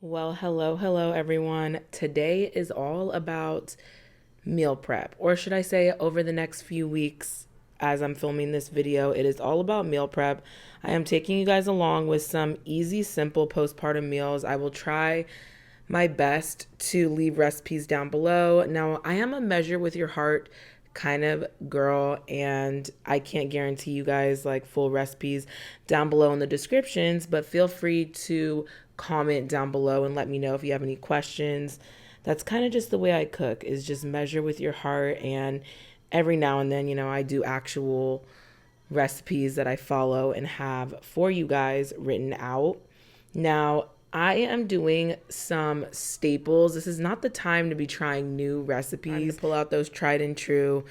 Well, hello everyone. Today is all about meal prep, or should I say, over the next few weeks as I'm filming this video, it is all about meal prep. I am taking you guys along with some easy, simple postpartum meals. I will try my best to leave recipes down below. Now, I am a measure with your heart kind of girl, and I can't guarantee you guys like full recipes down below in the descriptions, but feel free to comment down below and let me know if you have any questions. That's kind of just the way I cook, is just measure with your heart, and every now and then, I do actual recipes that I follow and have for you guys written out. Now, I am doing some staples. This is not the time to be trying new recipes. I'm gonna pull out those tried and true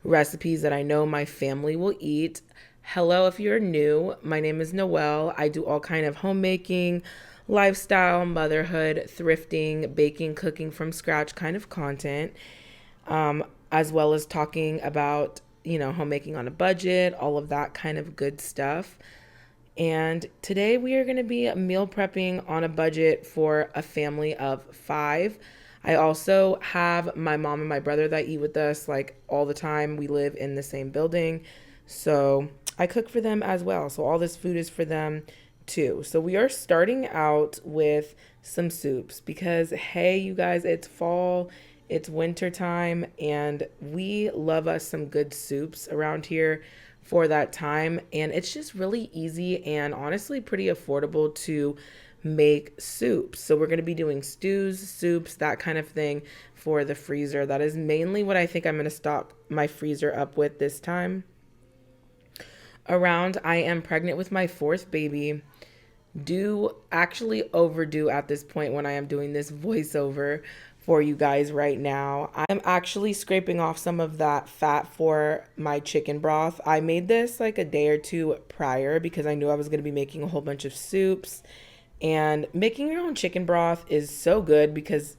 recipes that I know my family will eat. Hello, if you're new, my name is Noelle. I do all kind of homemaking, lifestyle, motherhood, thrifting, baking, cooking from scratch kind of content, as well as talking about, homemaking on a budget, all of that kind of good stuff. And today we are going to be meal prepping on a budget for a family of 5. I also have my mom and my brother that eat with us like all the time. We live in the same building. So I cook for them as well. So all this food is for them too. So we are starting out with some soups because, hey, you guys, it's fall, it's winter time, and we love us some good soups around here for that time. And it's just really easy and honestly pretty affordable to make soups. So we're going to be doing stews, soups, that kind of thing for the freezer. That is mainly what I think I'm going to stock my freezer up with this time around. I am pregnant with my 4th baby, due actually overdue at this point when I am doing this voiceover for you guys right now. I'm actually scraping off some of that fat for my chicken broth. I made this like a day or two prior because I knew I was going to be making a whole bunch of soups, and making your own chicken broth is so good because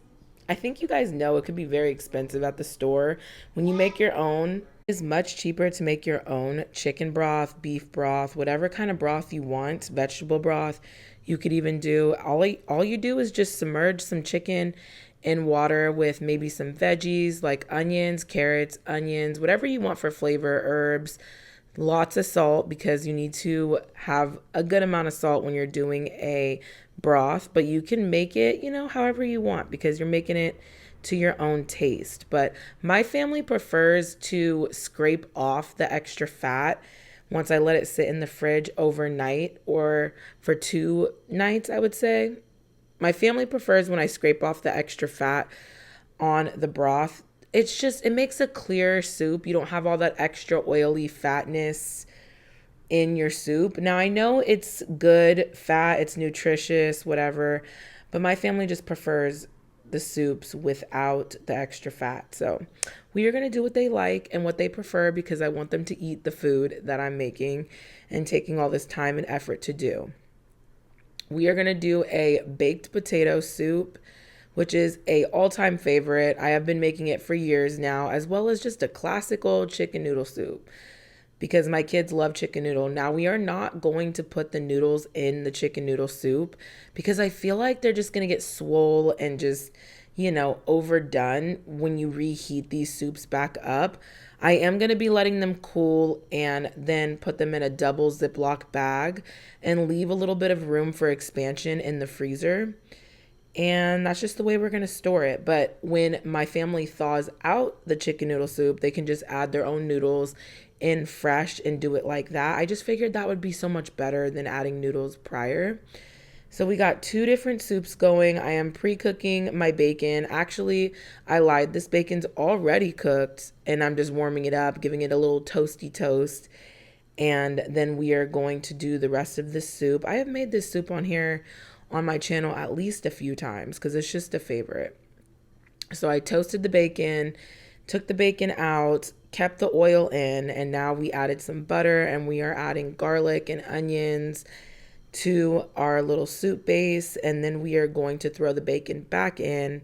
I think you guys know it could be very expensive at the store. When you make your own, it's much cheaper to make your own chicken broth, beef broth, whatever kind of broth you want, vegetable broth. You could even do, all you do is just submerge some chicken in water with maybe some veggies like onions, carrots, onions, whatever you want for flavor, herbs, lots of salt because you need to have a good amount of salt when you're doing a broth, but you can make it, however you want because you're making it to your own taste. But my family prefers to scrape off the extra fat once I let it sit in the fridge overnight, or for 2 nights, I would say. My family prefers when I scrape off the extra fat on the broth. It makes a clearer soup. You don't have all that extra oily fatness in your soup. Now, I know it's good fat, it's nutritious, whatever, but my family just prefers the soups without the extra fat. So we are going to do what they like and what they prefer because I want them to eat the food that I'm making and taking all this time and effort to do. We are going to do a baked potato soup, which is a all-time favorite. I have been making it for years now, as well as just a classic old chicken noodle soup because my kids love chicken noodle. Now, we are not going to put the noodles in the chicken noodle soup because I feel like they're just going to get swole and just, overdone when you reheat these soups back up. I am going to be letting them cool and then put them in a double Ziploc bag and leave a little bit of room for expansion in the freezer. And that's just the way we're going to store it. But when my family thaws out the chicken noodle soup, they can just add their own noodles in fresh and do it like that. I just figured that would be so much better than adding noodles prior. So we got 2 different soups going. I am pre-cooking my bacon. Actually, I lied. This bacon's already cooked and I'm just warming it up, giving it a little toasty toast. And then we are going to do the rest of the soup. I have made this soup on here on my channel at least a few times because it's just a favorite. So I toasted the bacon, took the bacon out, kept the oil in, and now we added some butter and we are adding garlic and onions to our little soup base. And then we are going to throw the bacon back in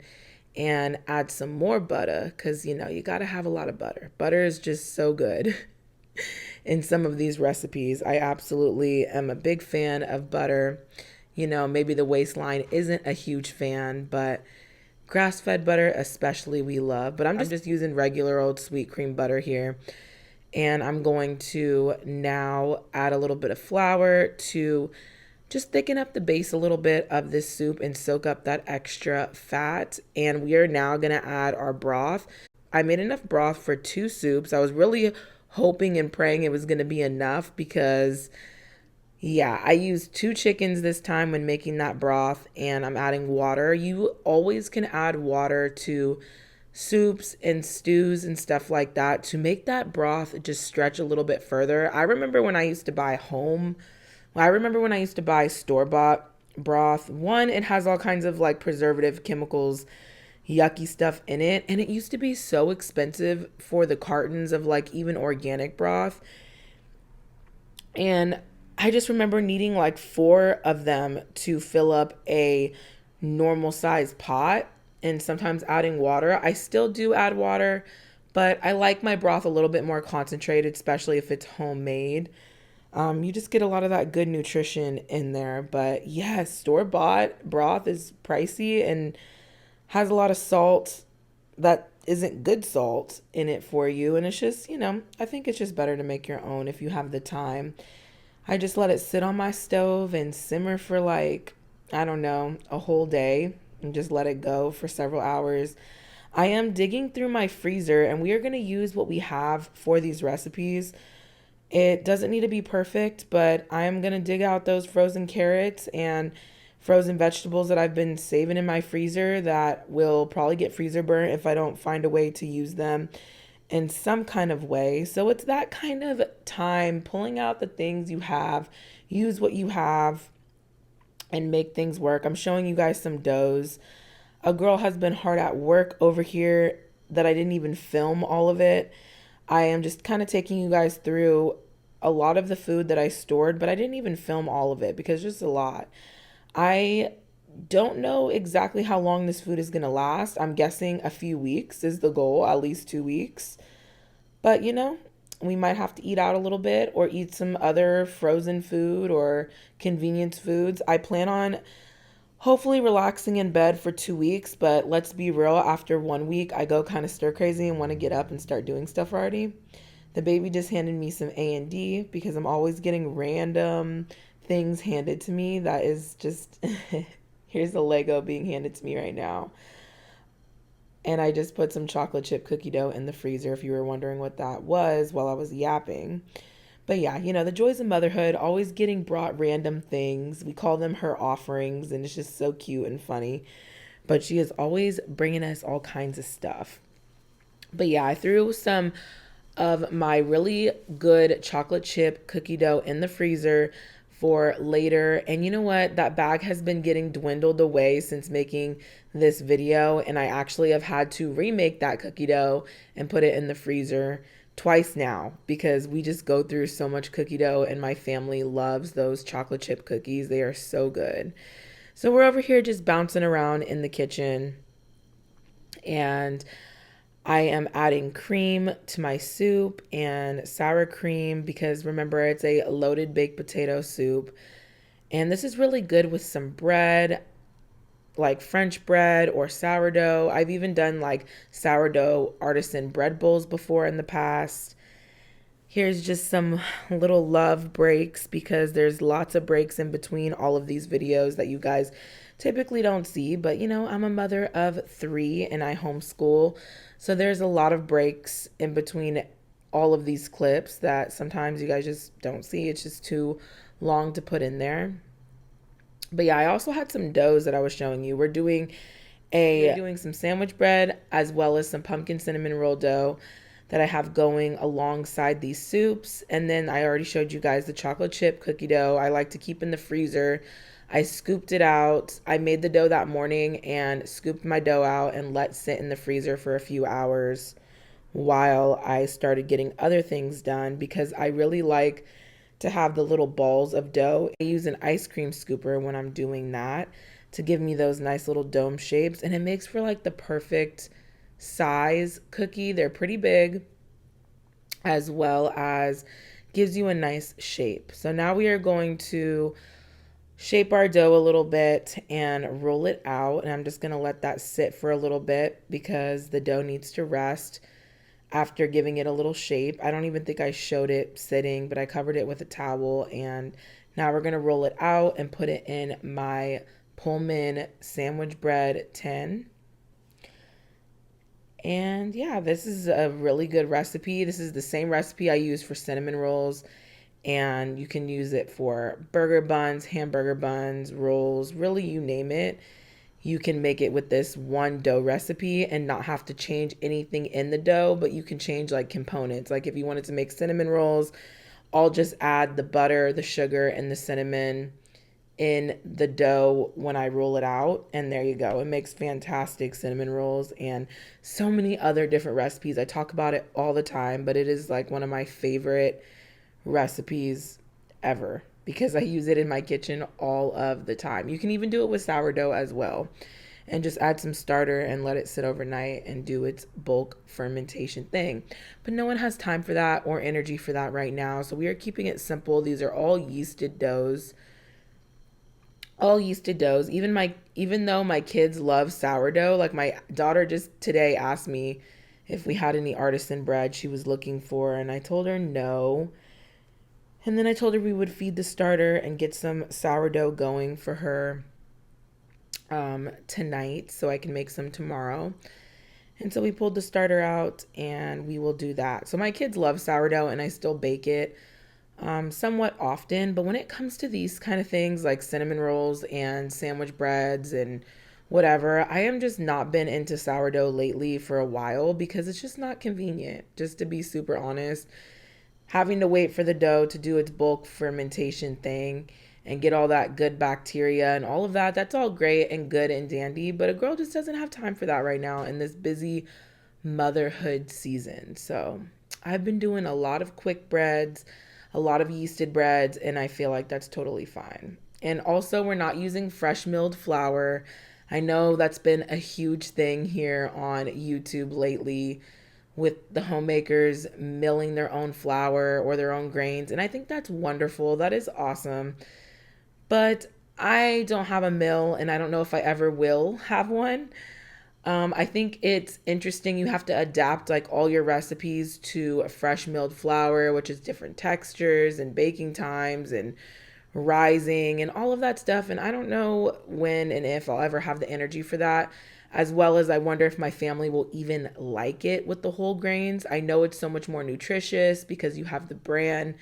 and add some more butter because, you got to have a lot of butter. Butter is just so good in some of these recipes. I absolutely am a big fan of butter. maybe the waistline isn't a huge fan, but grass-fed butter especially we love. But I'm just using regular old sweet cream butter here. And I'm going to now add a little bit of flour to just thicken up the base a little bit of this soup and soak up that extra fat. And we are now going to add our broth. I made enough broth for 2 soups. I was really hoping and praying it was going to be enough because, yeah, I used 2 chickens this time when making that broth, and I'm adding water. You always can add water to soups and stews and stuff like that to make that broth just stretch a little bit further. I remember when I used to buy store-bought broth. One, it has all kinds of like preservative chemicals, yucky stuff in it, and it used to be so expensive for the cartons of like even organic broth. And I just remember needing like 4 of them to fill up a normal size pot, and sometimes adding water. I still do add water, but I like my broth a little bit more concentrated, especially if it's homemade. You just get a lot of that good nutrition in there. But yes, store-bought broth is pricey and has a lot of salt that isn't good salt in it for you. And it's just, I think it's just better to make your own if you have the time. I just let it sit on my stove and simmer for like, I don't know, a whole day, and just let it go for several hours. I am digging through my freezer, and we are going to use what we have for these recipes. It doesn't need to be perfect, but I'm going to dig out those frozen carrots and frozen vegetables that I've been saving in my freezer that will probably get freezer burnt if I don't find a way to use them in some kind of way. So it's that kind of time, pulling out the things you have, use what you have, and make things work. I'm showing you guys some doughs. A girl has been hard at work over here that I didn't even film all of it. I am just kind of taking you guys through a lot of the food that I stored, but I didn't even film all of it because it's just a lot. I don't know exactly how long this food is going to last. I'm guessing a few weeks is the goal, at least 2 weeks. But we might have to eat out a little bit or eat some other frozen food or convenience foods. I plan on hopefully relaxing in bed for 2 weeks, but let's be real, after 1 week, I go kind of stir crazy and want to get up and start doing stuff already. The baby just handed me some A&D because I'm always getting random things handed to me. That is just, here's a Lego being handed to me right now. And I just put some chocolate chip cookie dough in the freezer if you were wondering what that was while I was yapping. But yeah, the joys of motherhood, always getting brought random things. We call them her offerings, and it's just so cute and funny. But she is always bringing us all kinds of stuff. But yeah, I threw some of my really good chocolate chip cookie dough in the freezer for later. And you know what? That bag has been getting dwindled away since making this video. And I actually have had to remake that cookie dough and put it in the freezer twice now because we just go through so much cookie dough, and my family loves those chocolate chip cookies. They are so good. So we're over here just bouncing around in the kitchen, and I am adding cream to my soup and sour cream because remember, it's a loaded baked potato soup. And this is really good with some bread, like French bread or sourdough. I've even done like sourdough artisan bread bowls before in the past. Here's just some little love breaks because there's lots of breaks in between all of these videos that you guys typically don't see. But I'm a mother of 3 and I homeschool. So there's a lot of breaks in between all of these clips that sometimes you guys just don't see. It's just too long to put in there. But yeah, I also had some doughs that I was showing you. We're doing some sandwich bread as well as some pumpkin cinnamon roll dough that I have going alongside these soups. And then I already showed you guys the chocolate chip cookie dough I like to keep in the freezer. I scooped it out. I made the dough that morning and scooped my dough out and let sit in the freezer for a few hours while I started getting other things done because I really like to have the little balls of dough. I use an ice cream scooper when I'm doing that to give me those nice little dome shapes, and it makes for like the perfect size cookie. They're pretty big as well as gives you a nice shape. So now we are going to shape our dough a little bit and roll it out. And I'm just going to let that sit for a little bit because the dough needs to rest after giving it a little shape. I don't even think I showed it sitting, but I covered it with a towel. And now we're going to roll it out and put it in my Pullman sandwich bread tin. And yeah, this is a really good recipe. This is the same recipe I use for cinnamon rolls, and you can use it for burger buns, hamburger buns, rolls, really you name it. You can make it with this one dough recipe and not have to change anything in the dough, but you can change like components. Like if you wanted to make cinnamon rolls, I'll just add the butter, the sugar, and the cinnamon in the dough when I roll it out, and there you go. It makes fantastic cinnamon rolls and so many other different recipes. I talk about it all the time, but it is like one of my favorite recipes ever because I use it in my kitchen all of the time. You can even do it with sourdough as well, and just add some starter and let it sit overnight and do its bulk fermentation thing. But no one has time for that or energy for that right now, so we are keeping it simple. These are all yeasted doughs. Even though my kids love sourdough, like my daughter just today asked me if we had any artisan bread she was looking for, and I told her no. And then I told her we would feed the starter and get some sourdough going for her tonight so I can make some tomorrow. And so we pulled the starter out and we will do that. So my kids love sourdough and I still bake it somewhat often. But when it comes to these kind of things like cinnamon rolls and sandwich breads and whatever, I am just not been into sourdough lately for a while because it's just not convenient, just to be super honest. Having to wait for the dough to do its bulk fermentation thing and get all that good bacteria and all of that, that's all great and good and dandy, but a girl just doesn't have time for that right now in this busy motherhood season. So I've been doing a lot of quick breads, a lot of yeasted breads, and I feel like that's totally fine. And also, we're not using fresh milled flour. I know that's been a huge thing here on YouTube lately with the homemakers milling their own flour or their own grains. And I think that's wonderful. That is awesome. But I don't have a mill and I don't know if I ever will have one. I think it's interesting. You have to adapt like all your recipes to a fresh milled flour, which is different textures and baking times and rising and all of that stuff. And I don't know when and if I'll ever have the energy for that, as well as I wonder if my family will even like it with the whole grains. I know it's so much more nutritious because you have the bran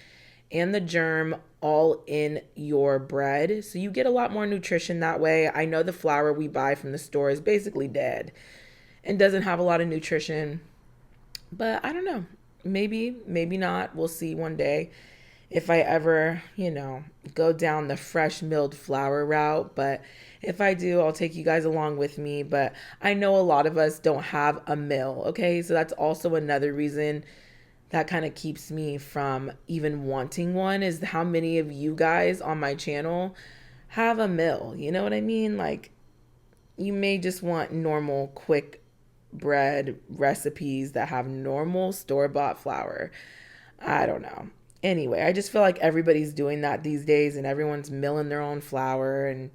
and the germ all in your bread. So you get a lot more nutrition that way. I know the flour we buy from the store is basically dead and doesn't have a lot of nutrition, but I don't know. Maybe, maybe not. We'll see one day if I ever, go down the fresh milled flour route. But if I do, I'll take you guys along with me. But I know a lot of us don't have a mill, okay? So that's also another reason that kind of keeps me from even wanting one, is how many of you guys on my channel have a mill. You know what I mean? Like, you may just want normal, quick bread recipes that have normal store-bought flour. I don't know. Anyway, I just feel like everybody's doing that these days and everyone's milling their own flour and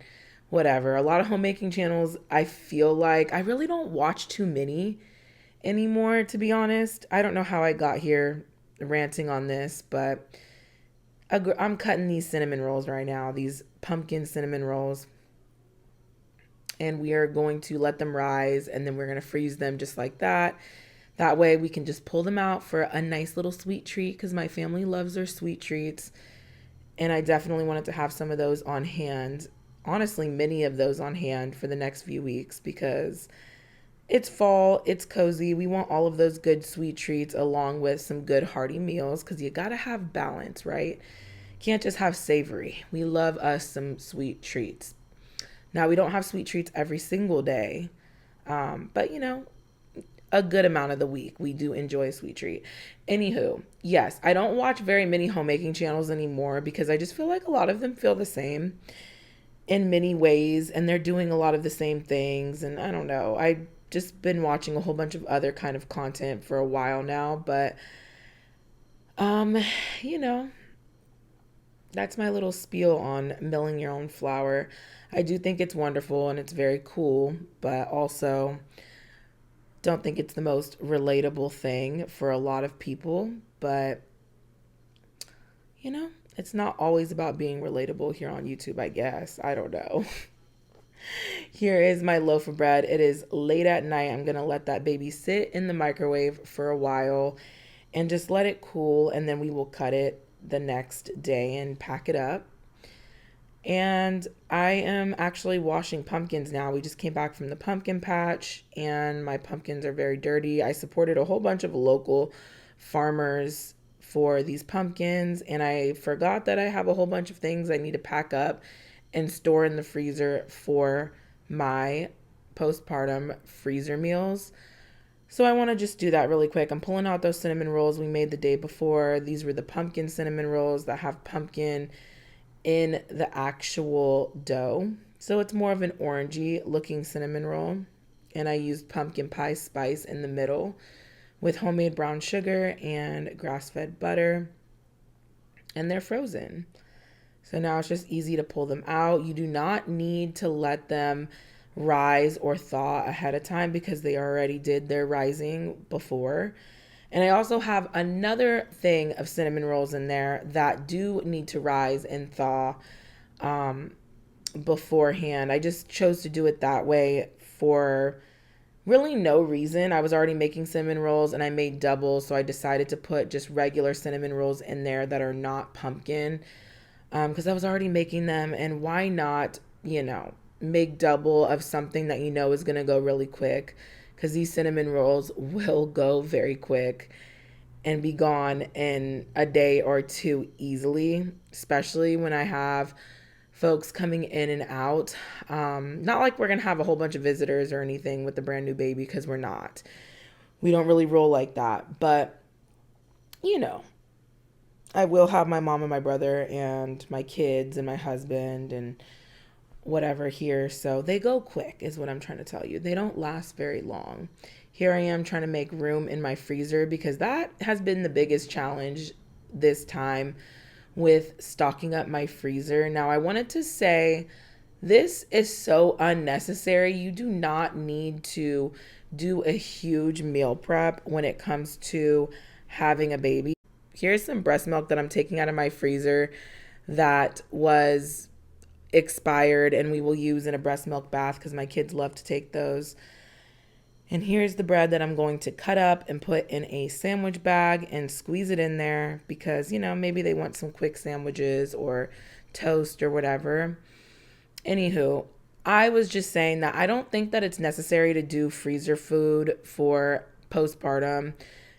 whatever. A lot of homemaking channels, I feel like I really don't watch too many anymore, to be honest. I don't know how I got here ranting on this, but I'm cutting these cinnamon rolls right now, these pumpkin cinnamon rolls. And we are going to let them rise and then we're going to freeze them just like that. That way we can just pull them out for a nice little sweet treat because my family loves their sweet treats. And I definitely wanted to have some of those on hand. Honestly, many of those on hand for the next few weeks because it's fall, it's cozy. We want all of those good sweet treats along with some good hearty meals because you got to have balance, right? Can't just have savory. We love us some sweet treats. Now, we don't have sweet treats every single day, but a good amount of the week we do enjoy a sweet treat. Anywho, yes, I don't watch very many homemaking channels anymore because I just feel like a lot of them feel the same in many ways and they're doing a lot of the same things. And I don't know, I've just been watching a whole bunch of other kind of content for a while now, but that's my little spiel on milling your own flour. I do think it's wonderful and it's very cool, but also don't think it's the most relatable thing for a lot of people. But, it's not always about being relatable here on YouTube, I guess. I don't know. Here is my loaf of bread. It is late at night. I'm going to let that baby sit in the microwave for a while and just let it cool. And then we will cut it the next day and pack it up. And I am actually washing pumpkins now. We just came back from the pumpkin patch and my pumpkins are very dirty. I supported a whole bunch of local farmers for these pumpkins, and I forgot that I have a whole bunch of things I need to pack up and store in the freezer for my postpartum freezer meals. So I want to just do that really quick. I'm pulling out those cinnamon rolls we made the day before. These were the pumpkin cinnamon rolls that have pumpkin in the actual dough. So it's more of an orangey looking cinnamon roll. And I used pumpkin pie spice in the middle with homemade brown sugar and grass-fed butter. And they're frozen. So now it's just easy to pull them out. You do not need to let them rise or thaw ahead of time because they already did their rising before. And I also have another thing of cinnamon rolls in there that do need to rise and thaw beforehand. I just chose to do it that way for really no reason. I was already making cinnamon rolls and I made double, so I decided to put just regular cinnamon rolls in there that are not pumpkin because I was already making them. And why not, make double of something that is going to go really quick, because these cinnamon rolls will go very quick and be gone in a day or two easily, especially when I have folks coming in and out. Not like we're going to have a whole bunch of visitors or anything with the brand new baby, because we're not. We don't really roll like that. But, I will have my mom and my brother and my kids and my husband and whatever here. So they go quick is what I'm trying to tell you. They don't last very long. Here I am trying to make room in my freezer because that has been the biggest challenge this time with stocking up my freezer. Now I wanted to say this is so unnecessary. You do not need to do a huge meal prep when it comes to having a baby. Here's some breast milk that I'm taking out of my freezer that was expired and we will use in a breast milk bath because my kids love to take those. And here's the bread that I'm going to cut up and put in a sandwich bag and squeeze it in there because, maybe they want some quick sandwiches or toast or whatever. Anywho, I was just saying that I don't think that it's necessary to do freezer food for postpartum.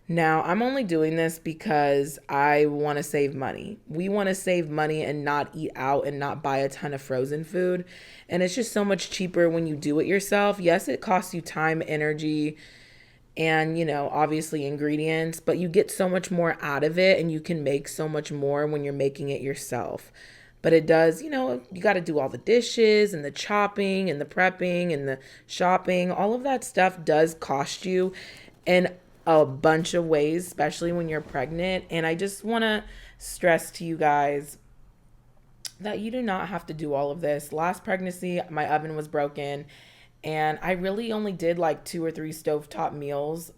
Now, I'm only doing this because I want to save money. We want to save money and not eat out and not buy a ton of frozen food. And it's just so much cheaper when you do it yourself. Yes, it costs you time, energy, and, obviously ingredients, but you get so much more out of it and you can make so much more when you're making it yourself. But it does, you got to do all the dishes and the chopping and the prepping and the shopping. All of that stuff does cost you. And a bunch of ways, especially when you're pregnant. And I just want to stress to you guys that you do not have to do all of this. Last pregnancy, my oven was broken and I really only did like 2 or 3 stovetop meals,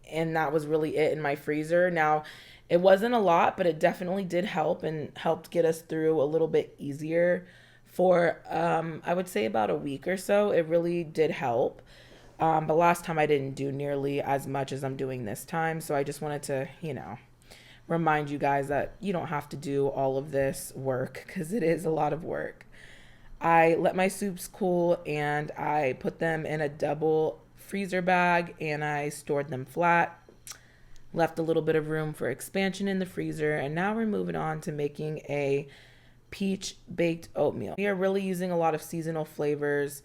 and that was really it in my freezer. Now, it wasn't a lot, but it definitely did help and helped get us through a little bit easier for I would say about a week or so. It really did help. But last time I didn't do nearly as much as I'm doing this time. So I just wanted to, remind you guys that you don't have to do all of this work because it is a lot of work. I let my soups cool and I put them in a double freezer bag and I stored them flat. Left a little bit of room for expansion in the freezer. And now we're moving on to making a peach baked oatmeal. We are really using a lot of seasonal flavors.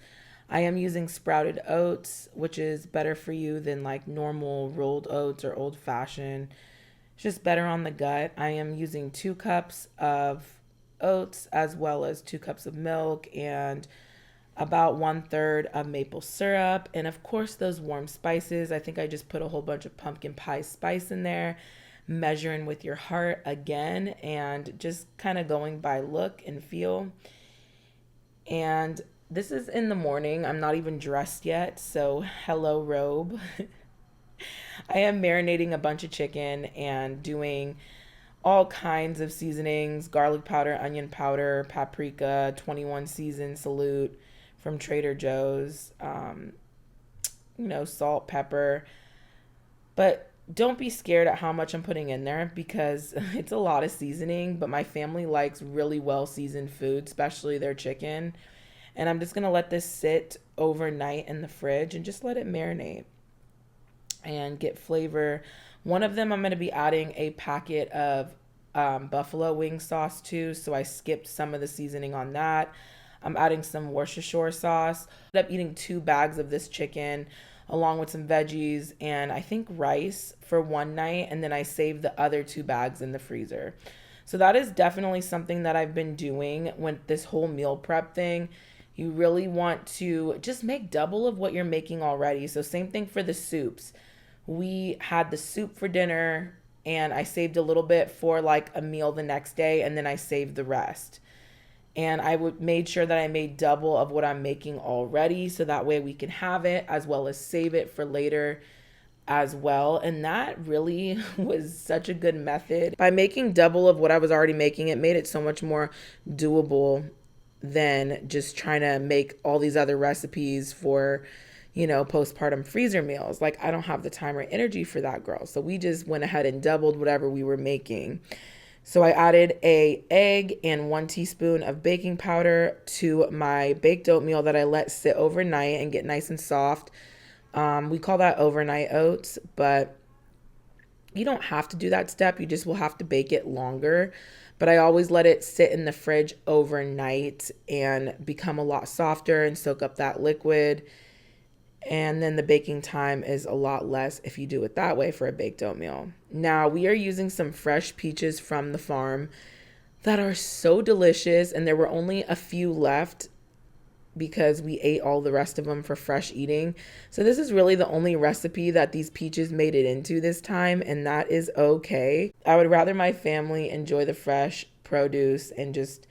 I am using sprouted oats, which is better for you than like normal rolled oats or old fashioned. It's just better on the gut. I am using 2 cups of oats as well as 2 cups of milk and about 1/3 of maple syrup. And of course, those warm spices. I think I just put a whole bunch of pumpkin pie spice in there. measuring with your heart again and just kind of going by look and feel. And this is in the morning. I'm not even dressed yet, so hello, robe. I am marinating a bunch of chicken and doing all kinds of seasonings: garlic powder, onion powder, paprika, 21 season salute from Trader Joe's, salt, pepper. But don't be scared at how much I'm putting in there because it's a lot of seasoning. But my family likes really well seasoned food, especially their chicken. And I'm just going to let this sit overnight in the fridge and just let it marinate and get flavor. One of them I'm going to be adding a packet of buffalo wing sauce to, so I skipped some of the seasoning on that. I'm adding some Worcestershire sauce. I ended up eating 2 bags of this chicken along with some veggies and I think rice for one night, and then I saved the other 2 bags in the freezer. So that is definitely something that I've been doing with this whole meal prep thing. You really want to just make double of what you're making already. So same thing for the soups. We had the soup for dinner and I saved a little bit for like a meal the next day, and then I saved the rest. And I made sure that I made double of what I'm making already, so that way we can have it as well as save it for later as well. And that really was such a good method. By making double of what I was already making, it made it so much more doable than just trying to make all these other recipes for, postpartum freezer meals. Like, I don't have the time or energy for that, girl. So we just went ahead and doubled whatever we were making. So I added an egg and 1 teaspoon of baking powder to my baked oatmeal that I let sit overnight and get nice and soft. We call that overnight oats, but you don't have to do that step. You just will have to bake it longer. But I always let it sit in the fridge overnight and become a lot softer and soak up that liquid. And then the baking time is a lot less if you do it that way for a baked oatmeal. Now, we are using some fresh peaches from the farm that are so delicious, and there were only a few left because we ate all the rest of them for fresh eating. So this is really the only recipe that these peaches made it into this time, and that is okay. I would rather my family enjoy the fresh produce and just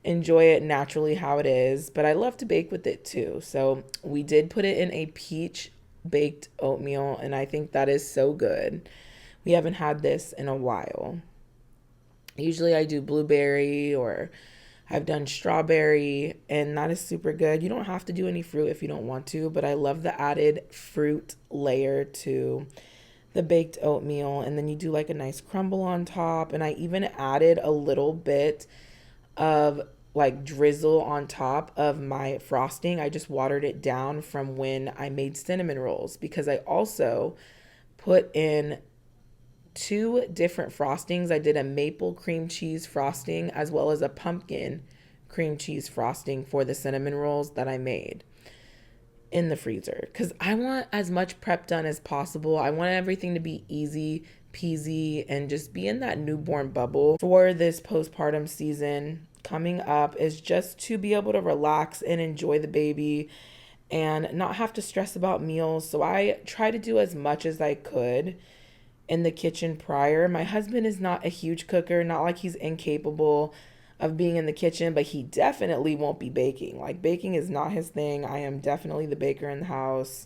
enjoy it naturally how it is, but I love to bake with it too. So we did put it in a peach baked oatmeal, and I think that is so good. We haven't had this in a while. Usually I do blueberry, or I've done strawberry, and that is super good. You don't have to do any fruit if you don't want to, but I love the added fruit layer to the baked oatmeal. And then you do like a nice crumble on top, and I even added a little bit of like drizzle on top of my frosting. I just watered it down from when I made cinnamon rolls, because I also put in 2 different frostings. I did a maple cream cheese frosting as well as a pumpkin cream cheese frosting for the cinnamon rolls that I made in the freezer, because I want as much prep done as possible. I want everything to be easy peasy and just be in that newborn bubble for this postpartum season coming up, is just to be able to relax and enjoy the baby and not have to stress about meals. So I try to do as much as I could in the kitchen prior. My husband is not a huge cooker, not like he's incapable of being in the kitchen, but he definitely won't be baking. Like, baking is not his thing. I am definitely the baker in the house.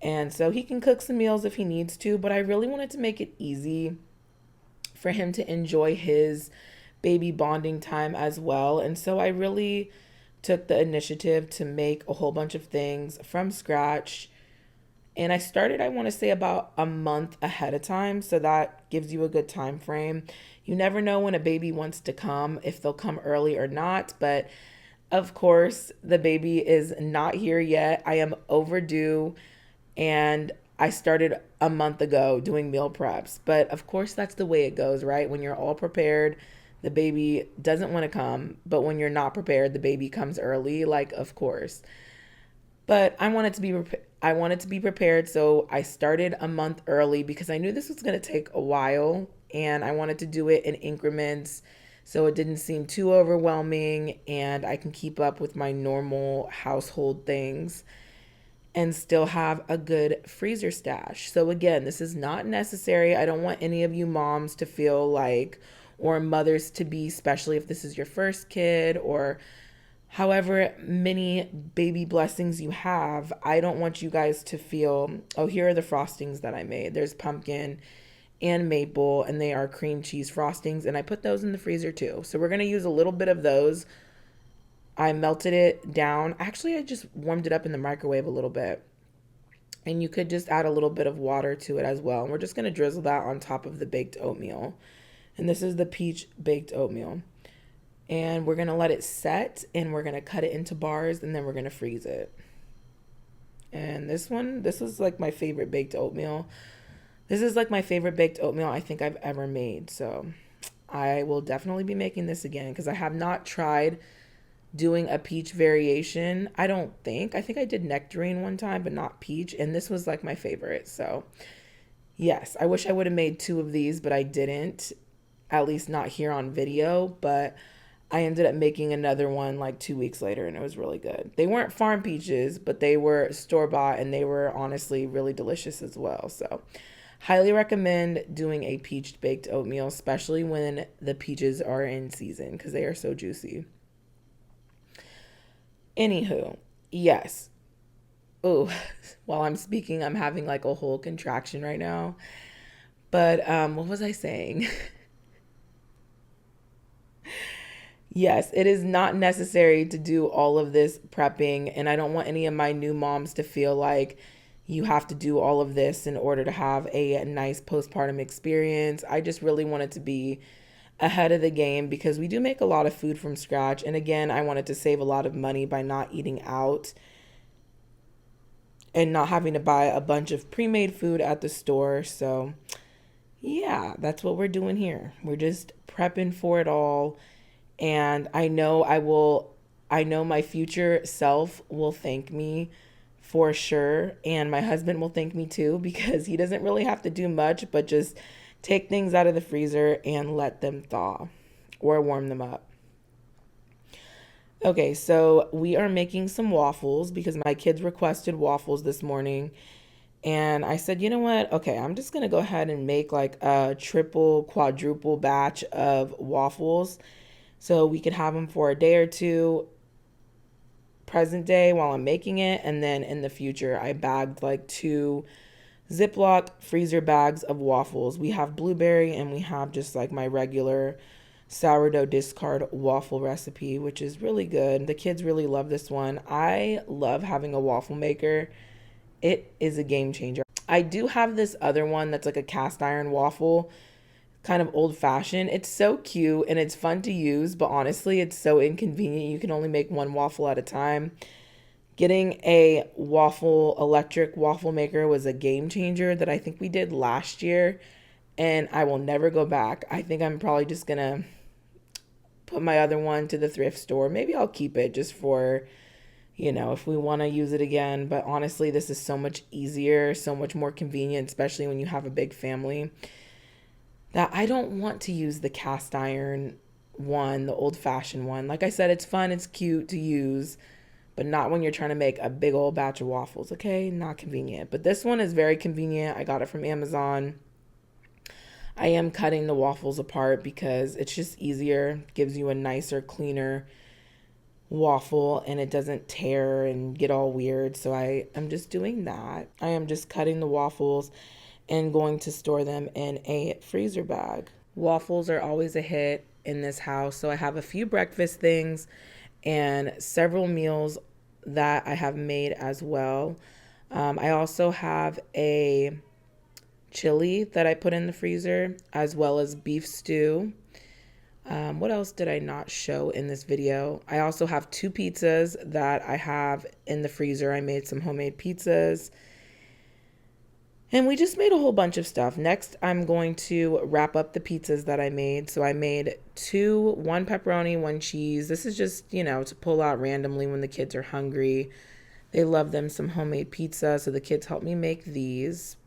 And so he can cook some meals if he needs to, but I really wanted to make it easy for him to enjoy his baby bonding time as well. And so I really took the initiative to make a whole bunch of things from scratch. And I started, I want to say, about a month ahead of time. So that gives you a good time frame. You never know when a baby wants to come, if they'll come early or not. But of course, the baby is not here yet. I am overdue. And I started a month ago doing meal preps. But of course, that's the way it goes, right? When you're all prepared, the baby doesn't want to come. But when you're not prepared, the baby comes early. Like, of course. But I wanted to be prepared, so I started a month early because I knew this was going to take a while, and I wanted to do it in increments so it didn't seem too overwhelming and I can keep up with my normal household things. and still have a good freezer stash. So again, this is not necessary. I don't want any of you moms to feel like, or mothers to be, especially if this is your first kid or however many baby blessings you have. I don't want you guys to feel, oh, here are the frostings that I made. There's pumpkin and maple, and they are cream cheese frostings, and I put those in the freezer too. So we're going to use a little bit of those. I melted it down. Actually, I just warmed it up in the microwave a little bit. And you could just add a little bit of water to it as well. And we're just going to drizzle that on top of the baked oatmeal. And this is the peach baked oatmeal. And we're going to let it set, and we're going to cut it into bars, and then we're going to freeze it. And this is like my favorite baked oatmeal. This is like my favorite baked oatmeal I think I've ever made. So I will definitely be making this again because I have not tried doing a peach variation. I think I did nectarine one time, but not peach. And this was like my favorite. So yes, I wish I would have made 2 of these, but I didn't, at least not here on video. But I ended up making another one like 2 weeks later, and it was really good. They weren't farm peaches, but they were store-bought, and they were honestly really delicious as well. So highly recommend doing a peach baked oatmeal, especially when the peaches are in season because they are so juicy. Anywho, yes. Oh, while I'm speaking, I'm having like a whole contraction right now. But what was I saying? Yes, it is not necessary to do all of this prepping, and I don't want any of my new moms to feel like you have to do all of this in order to have a nice postpartum experience. I just really want it to be ahead of the game because we do make a lot of food from scratch. And again, I wanted to save a lot of money by not eating out and not having to buy a bunch of pre-made food at the store. So yeah, that's what we're doing here. We're just prepping for it all. And I know my future self will thank me for sure. And my husband will thank me too because he doesn't really have to do much, but just take things out of the freezer and let them thaw or warm them up. Okay, so we are making some waffles because my kids requested waffles this morning. And I said, you know what? Okay, I'm just going to go ahead and make like a triple, quadruple batch of waffles so we could have them for a day or two present day while I'm making it. And then in the future, I bagged like 2 Ziploc freezer bags of waffles. We have blueberry and we have just like my regular sourdough discard waffle recipe, which is really good. The kids really love this one. I love having a waffle maker. It is a game changer. I do have this other one that's like a cast iron waffle, kind of old fashioned. It's so cute and it's fun to use, but honestly, it's so inconvenient. You can only make 1 waffle at a time. Getting a electric waffle maker was a game changer that I think we did last year, and I will never go back. I think I'm probably just gonna put my other one to the thrift store. Maybe I'll keep it just for, if we want to use it again. But honestly, this is so much easier, so much more convenient, especially when you have a big family, that I don't want to use the cast iron one, the old fashioned one. Like I said, it's fun, it's cute to use, but not when you're trying to make a big old batch of waffles, okay? Not convenient. But this one is very convenient. I got it from Amazon. I am cutting the waffles apart because it's just easier, gives you a nicer, cleaner waffle, and it doesn't tear and get all weird. So I am just doing that. I am just cutting the waffles and going to store them in a freezer bag. Waffles are always a hit in this house. So I have a few breakfast things and several meals that I have made as well. I also have a chili that I put in the freezer, as well as beef stew. What else did I not show in this video? I also have 2 pizzas that I have in the freezer. I made some homemade pizzas. And we just made a whole bunch of stuff. Next, I'm going to wrap up the pizzas that I made. So I made 2, 1 pepperoni, 1 cheese. This is just, to pull out randomly when the kids are hungry. They love them some homemade pizza. So the kids helped me make these.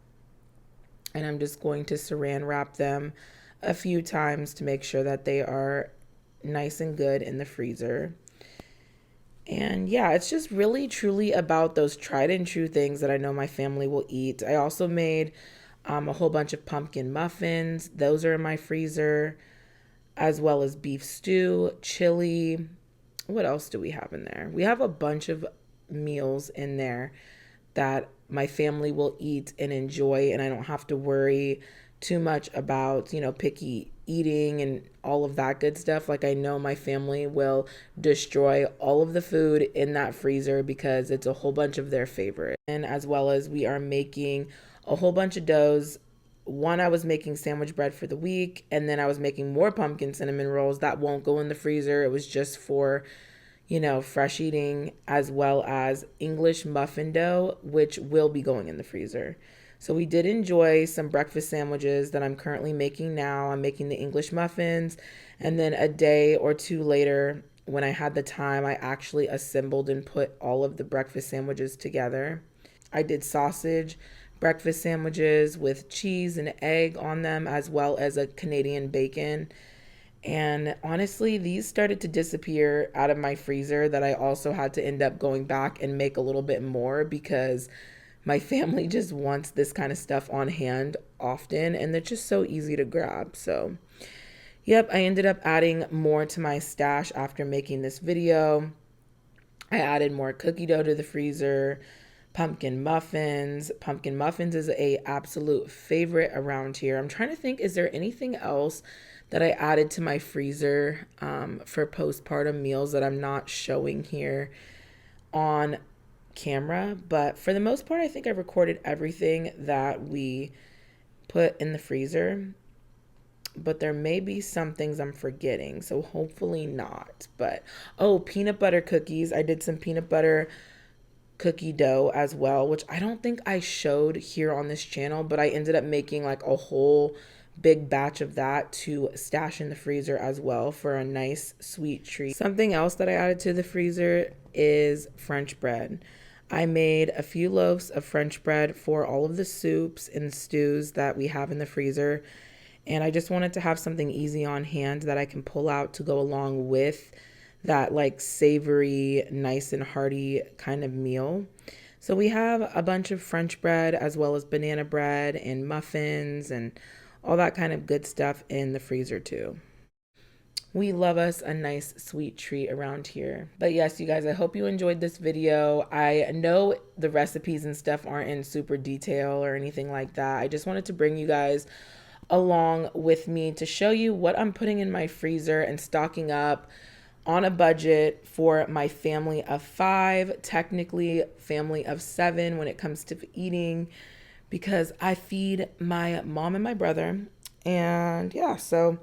And I'm just going to saran wrap them a few times to make sure that they are nice and good in the freezer. And yeah, it's just really truly about those tried and true things that I know my family will eat. I also made a whole bunch of pumpkin muffins. Those are in my freezer, as well as beef stew, chili. What else do we have in there? We have a bunch of meals in there that my family will eat and enjoy, and I don't have to worry too much about, picky eating and all of that good stuff. Like, I know my family will destroy all of the food in that freezer because it's a whole bunch of their favorite. And as well as we are making a whole bunch of doughs. One, I was making sandwich bread for the week, and then I was making more pumpkin cinnamon rolls that won't go in the freezer. It was just for fresh eating, as well as English muffin dough, which will be going in the freezer. So we did enjoy some breakfast sandwiches that I'm currently making now. I'm making the English muffins, and then a day or two later, when I had the time, I actually assembled and put all of the breakfast sandwiches together. I did sausage breakfast sandwiches with cheese and egg on them, as well as a Canadian bacon. And honestly, these started to disappear out of my freezer that I also had to end up going back and make a little bit more because my family just wants this kind of stuff on hand often, and they're just so easy to grab. So, yep, I ended up adding more to my stash after making this video. I added more cookie dough to the freezer, pumpkin muffins. Pumpkin muffins is a absolute favorite around here. I'm trying to think, is there anything else that I added to my freezer for postpartum meals that I'm not showing here on camera? But for the most part, I think I recorded everything that we put in the freezer. But there may be some things I'm forgetting, so hopefully not. But, oh, peanut butter cookies. I did some peanut butter cookie dough as well, which I don't think I showed here on this channel, but I ended up making like a whole big batch of that to stash in the freezer as well for a nice sweet treat. Something else that I added to the freezer is French bread. I made a few loaves of French bread for all of the soups and stews that we have in the freezer. And I just wanted to have something easy on hand that I can pull out to go along with that like savory, nice and hearty kind of meal. So we have a bunch of French bread as well as banana bread and muffins and all that kind of good stuff in the freezer too. We love us a nice sweet treat around here. But yes, you guys, I hope you enjoyed this video. I know the recipes and stuff aren't in super detail or anything like that. I just wanted to bring you guys along with me to show you what I'm putting in my freezer and stocking up on a budget for my family of 5, technically family of 7 when it comes to eating, because I feed my mom and my brother. And yeah, so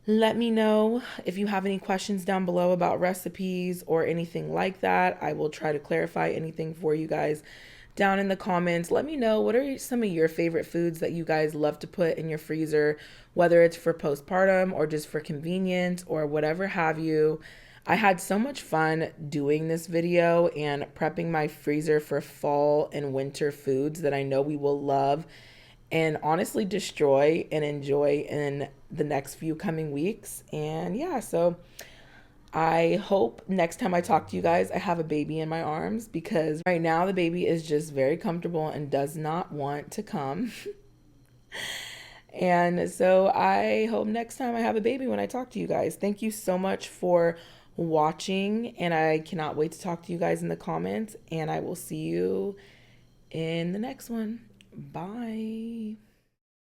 let me know if you have any questions down below about recipes or anything like that. I will try to clarify anything for you guys down in the comments. Let me know, what are some of your favorite foods that you guys love to put in your freezer, whether it's for postpartum or just for convenience or whatever have you. I had so much fun doing this video and prepping my freezer for fall and winter foods that I know we will love and honestly destroy and enjoy in the next few coming weeks. And yeah, so I hope next time I talk to you guys, I have a baby in my arms, because right now the baby is just very comfortable and does not want to come. And so I hope next time I have a baby when I talk to you guys. Thank you so much for watching, and I cannot wait to talk to you guys in the comments, and I will see you in the next one. Bye.